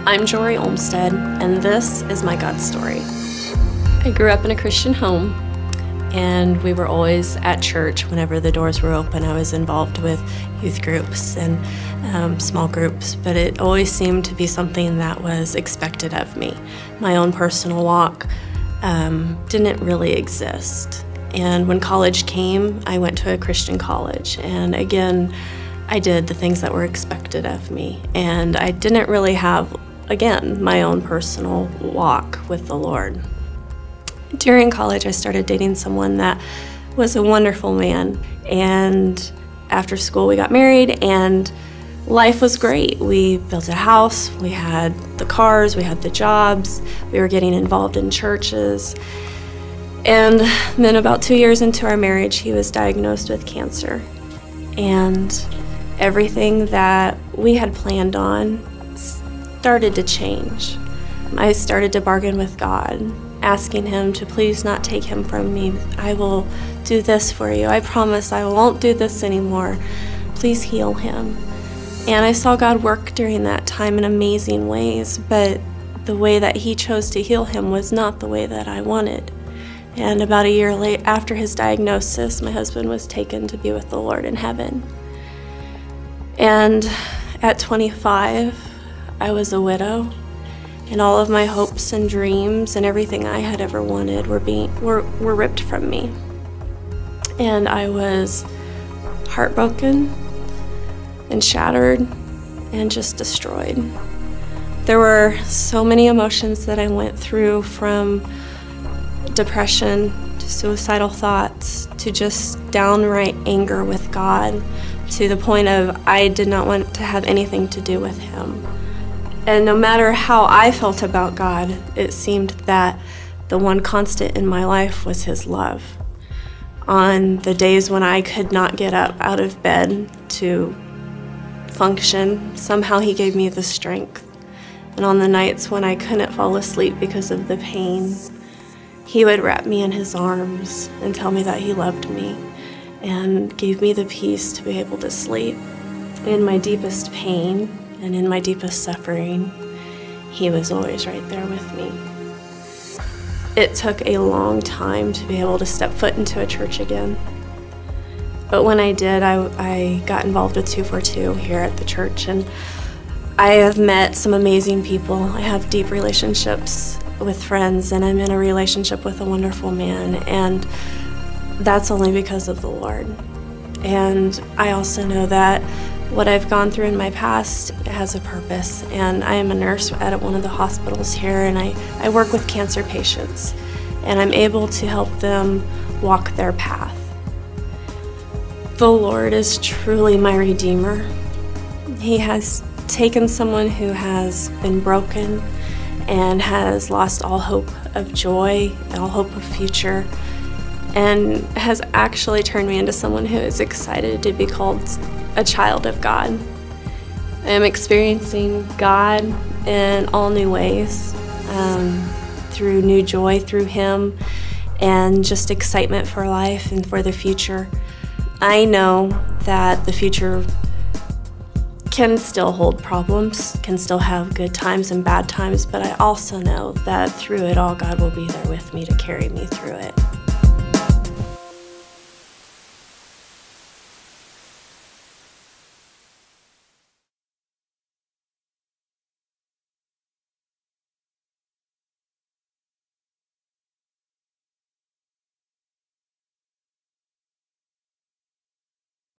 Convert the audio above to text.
I'm Jori Olmsted, and this is my God story. I grew up in a Christian home, and we were always at church whenever the doors were open. I was involved with youth groups and small groups, but it always seemed to be something that was expected of me. My own personal walk didn't really exist. And when college came, I went to a Christian college, and again, I did the things that were expected of me. And I didn't really have, again, my own personal walk with the Lord. During college, I started dating someone that was a wonderful man. And after school, we got married, and life was great. We built a house, we had the cars, we had the jobs, we were getting involved in churches. And then about 2 years into our marriage, he was diagnosed with cancer. And everything that we had planned on started to change. I started to bargain with God, asking him to please not take him from me. I will do this for you. I promise I won't do this anymore. Please heal him. And I saw God work during that time in amazing ways, but the way that he chose to heal him was not the way that I wanted. And about a year after his diagnosis, my husband was taken to be with the Lord in heaven. And at 25, I was a widow, and all of my hopes and dreams and everything I had ever wanted were ripped from me. And I was heartbroken and shattered and just destroyed. There were so many emotions that I went through, from depression to suicidal thoughts to just downright anger with God, to the point of I did not want to have anything to do with him. And no matter how I felt about God, it seemed that the one constant in my life was his love. On the days when I could not get up out of bed to function, somehow he gave me the strength. And on the nights when I couldn't fall asleep because of the pain, he would wrap me in his arms and tell me that he loved me and gave me the peace to be able to sleep. In my deepest pain and in my deepest suffering, he was always right there with me. It took a long time to be able to step foot into a church again. But when I did, I got involved with 242 here at the church, and I have met some amazing people. I have deep relationships with friends, and I'm in a relationship with a wonderful man, and that's only because of the Lord. And I also know that what I've gone through in my past has a purpose, and I am a nurse at one of the hospitals here, and I work with cancer patients, and I'm able to help them walk their path. The Lord is truly my Redeemer. He has taken someone who has been broken and has lost all hope of joy, all hope of future, and has actually turned me into someone who is excited to be called a child of God. I am experiencing God in all new ways, through new joy through him, and just excitement for life and for the future. I know that the future can still hold problems, can still have good times and bad times, but I also know that through it all, God will be there with me to carry me through it.